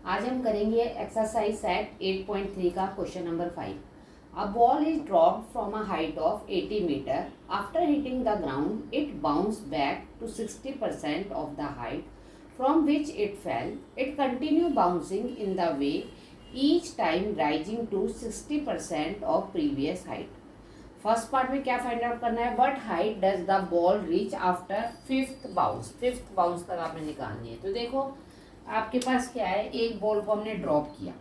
आज हम करेंगे एक्सरसाइज सेट 8.3 का question number 5। A ball is dropped from a height of 80 metre. After hitting the ground it bounce back to 60% of the height from which it fell. It continue bouncing in the way each time rising to 60% of previous height. First part में क्या find out करना है, what height does the ball reach after fifth bounce. Fifth bounce तक आपने निकालनी है। तो देखो आपके पास क्या है, एक बॉल को हमने ड्रॉप किया,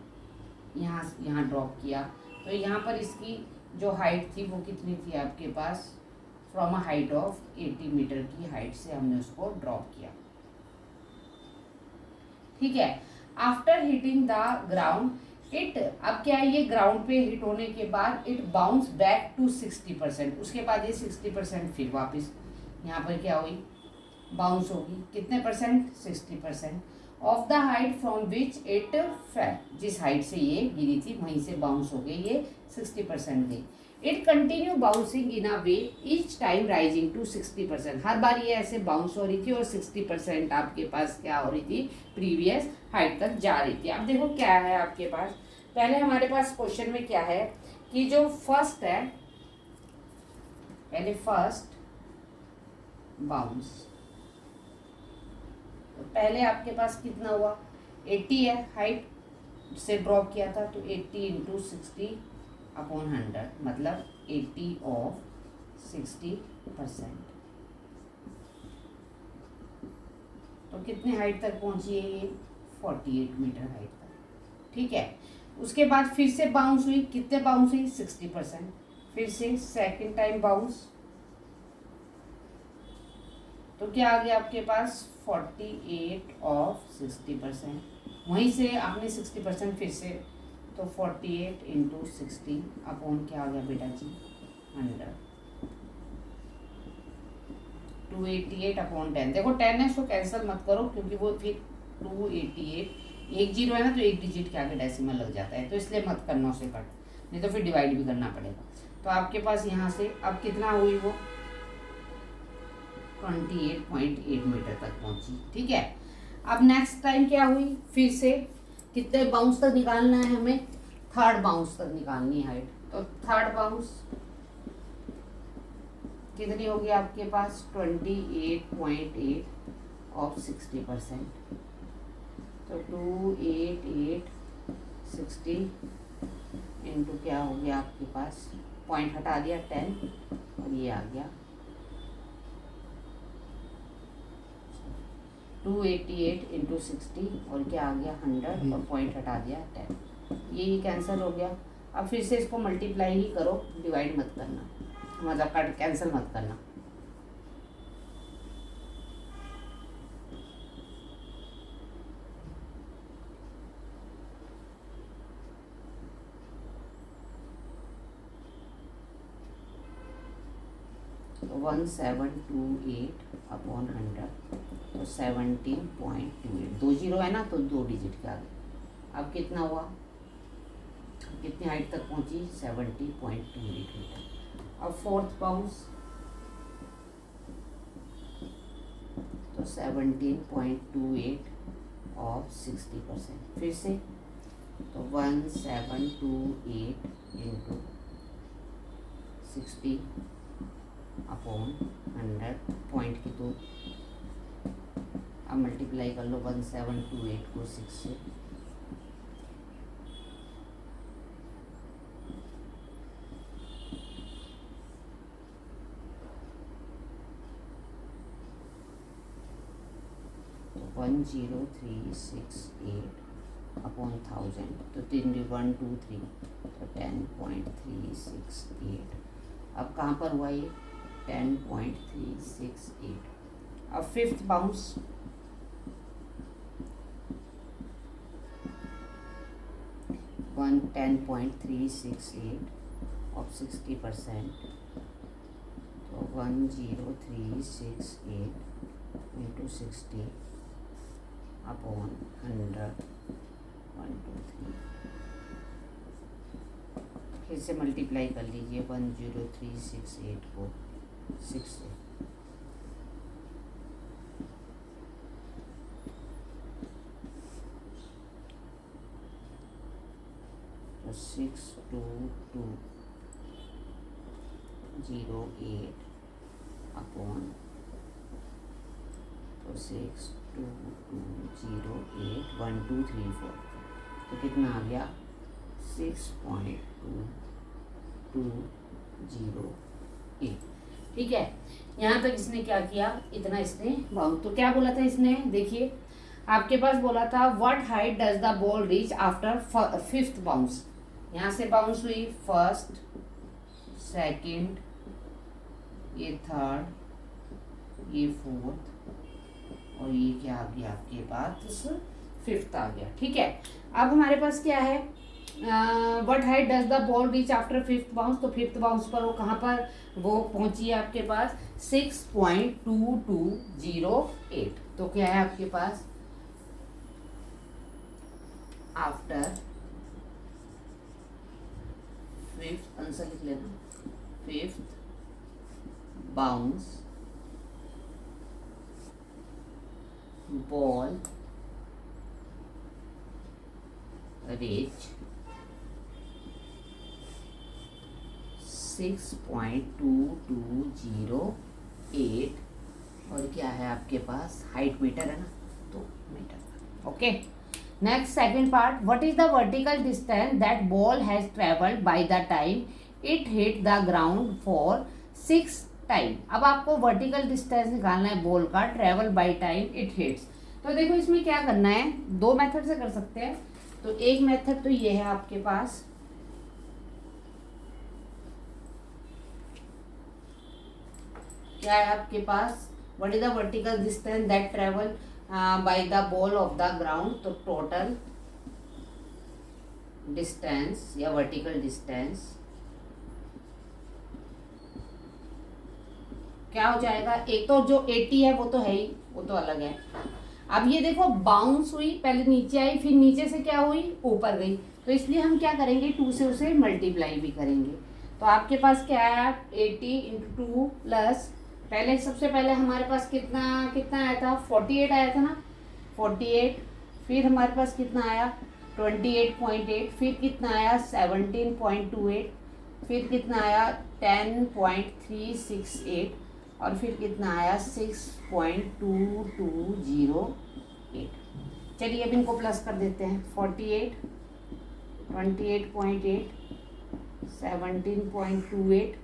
यहाँ ड्रॉप किया, तो यहाँ पर इसकी जो हाइट थी वो कितनी थी आपके पास, from a height of 80 metre की हाइट से हमने उसको ड्रॉप किया। ठीक है। After hitting the ground it, अब क्या है, ये ग्राउंड पे हिट होने के बाद इट बाउंस बैक टू 60%। उसके बाद ये 60% फिर वापस यहाँ पर क्या हुई, बाउंस होगी। कितने percent, 60% of the height from which it fail. जिस हाइट से ये गिरी थी वहीं से बाउंस हो गई, ये 60% गई। It continue bouncing in a way each time rising to 60%। हर बार ये ऐसे बाउंस हो रही थी और 60% आपके पास क्या हो रही थी, प्रीवियस हाइट तक जा रही थी। अब देखो क्या है आपके पास, पहले हमारे पास क्वेश्चन में क्या है कि जो फर्स्ट है, पहले फर्स्ट बाउंस, तो पहले आपके पास कितना हुआ, 80 है, हाइट से ड्रॉप किया था, तो 80 इंटू 60/100 मतलब 80 ऑफ 60%। तो कितने हाइट तक पहुंची है ये, 48 मीटर हाइट तक। ठीक है। उसके बाद फिर से बाउंस हुई, कितने बाउंस हुई, 60%। फिर से सेकेंड टाइम बाउंस, तो क्या आ गया आपके पास, 48 ऑफ 60%। वहीं से आपने 60% फिर से, तो 48 इंटू 60 क्या आ गया बेटा जी, 100। 288/10। देखो 10 है सो कैंसिल मत करो, क्योंकि वो फिर 288 एक जीरो है ना, तो एक डिजिट के आगे डेसिमल लग जाता है, तो इसलिए मत करना उसे कट, नहीं तो फिर डिवाइड भी करना पड़ेगा। तो आपके पास यहाँ से अब कितना हुई वो, 28.8 मीटर तक पहुंची। ठीक है। अब नेक्स्ट टाइम क्या हुई, फिर से कितने बाउंस तक निकालना है हमें, थर्ड बाउंस तक निकालनी है हाइट। तो थर्ड बाउंस कितनी होगी आपके पास, 28.8 ऑफ 60%। तो 288 60 इंटू क्या हो गया आपके पास, पॉइंट हटा दिया 10 और ये आ गया 288 इंटू 60 और क्या आ गया 100 और पॉइंट हटा दिया 10, ये कैंसिल हो गया। अब फिर से इसको मल्टीप्लाई ही करो, डिवाइड मत करना, मतलब कट कैंसिल मत करना। तो 1728/100, तो 17.28, 2 जीरो है ना, तो 2 डिजिट के आगे। अब कितना हुआ, कितनी हाइट तक पहुंची, 70.28 मीटर। अब फोर्थ बाउंस, तो 17.28 ऑफ 60%। फिर से तो 1728 इंटू 60/100 पॉइंट की, तो अब मल्टीप्लाई कर लो 1728 को 6 से, तो 10368/1000, तो 3 1 2 3, तो 10.368। अब कहाँ पर हुआ ये, 10.368। अब फिफ्थ बाउंस, वन 10.368 ऑफ 60%, तो 10368 इंटू 60/100 1 2 3। फिर से मल्टीप्लाई कर लीजिए 10368 को 6 से, 6208 अपॉन तो 6208 1234 तो कितना आ गया 6.2208। ठीक है, यहाँ तक इसने क्या किया, इतना इसने बाउंस। तो क्या बोला था इसने, देखिए आपके पास बोला था what height does the ball reach after fifth bounce. यहाँ से बाउंस हुई फर्स्ट, सेकंड, ये थर्ड, ये फोर्थ, और ये क्या आ गया आपके पास फिफ्थ आ गया। ठीक है, अब हमारे पास क्या है, what height does the ball reach after fifth bounce. तो फिफ्थ बाउंस पर वो कहाँ पर वो पहुंची है आपके पास 6.2208। तो क्या है आपके पास आफ्टर फिफ्थ, आंसर लिख लेना, फिफ्थ बाउंस बॉल रीच 6.2208 और क्या है आपके पास हाइट मीटर है ना, तो metre. Okay, next second part, what is the vertical distance that ball has travelled by the time it hit the ground for 6 time. अब आपको वर्टिकल डिस्टेंस निकालना है बॉल का, travel by time it hits. तो देखो इसमें क्या करना है, दो मेथड से कर सकते हैं। तो एक मेथड तो ये है आपके पास, क्या है आपके पास, what is the vertical distance that travel by the ball of the ground. तो टोटल डिस्टेंस या वर्टिकल डिस्टेंस क्या हो जाएगा, एक तो जो 80 है वो तो है ही, वो तो अलग है। अब ये देखो बाउंस हुई, पहले नीचे आई, फिर नीचे से क्या हुई, ऊपर गई, तो इसलिए हम क्या करेंगे 2 से उसे मल्टीप्लाई भी करेंगे। तो आपके पास क्या है 80 इंटू 2 प्लस, पहले सबसे पहले हमारे पास कितना कितना आया था 48 आया था ना, 48, फिर हमारे पास कितना आया 28.8, फिर कितना आया 17.28, फिर कितना आया 10.368 और फिर कितना आया 6.2208। चलिए अब इनको प्लस कर देते हैं, 48, 28.8, 17.28,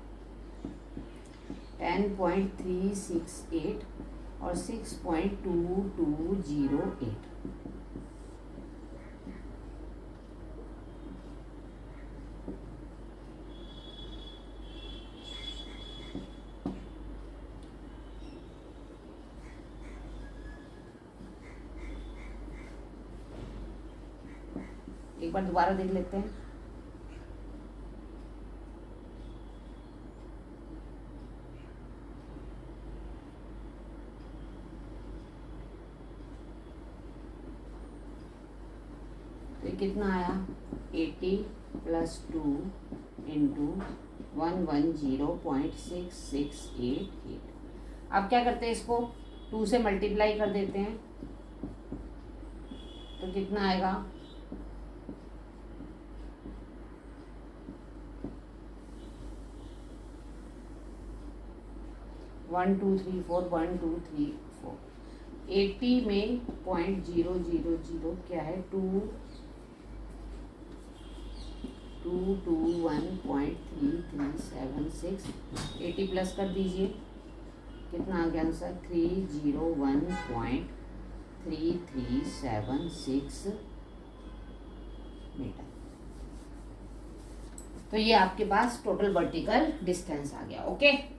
10.368 और 6.2208। एक बार दोबारा देख लेते हैं। तो कितना आया 80 प्लस 2 इंटू 110.6688। अब क्या करते हैं, इसको 2 से मल्टीप्लाई कर देते हैं, तो कितना आएगा 1 2 3 4 1 2 3 4। 80 में 0.000 क्या है 221.3376। 80 प्लस कर दीजिए, कितना आ गया आंसर 301.3376 मीटर। तो ये आपके पास टोटल वर्टिकल डिस्टेंस आ गया। ओके।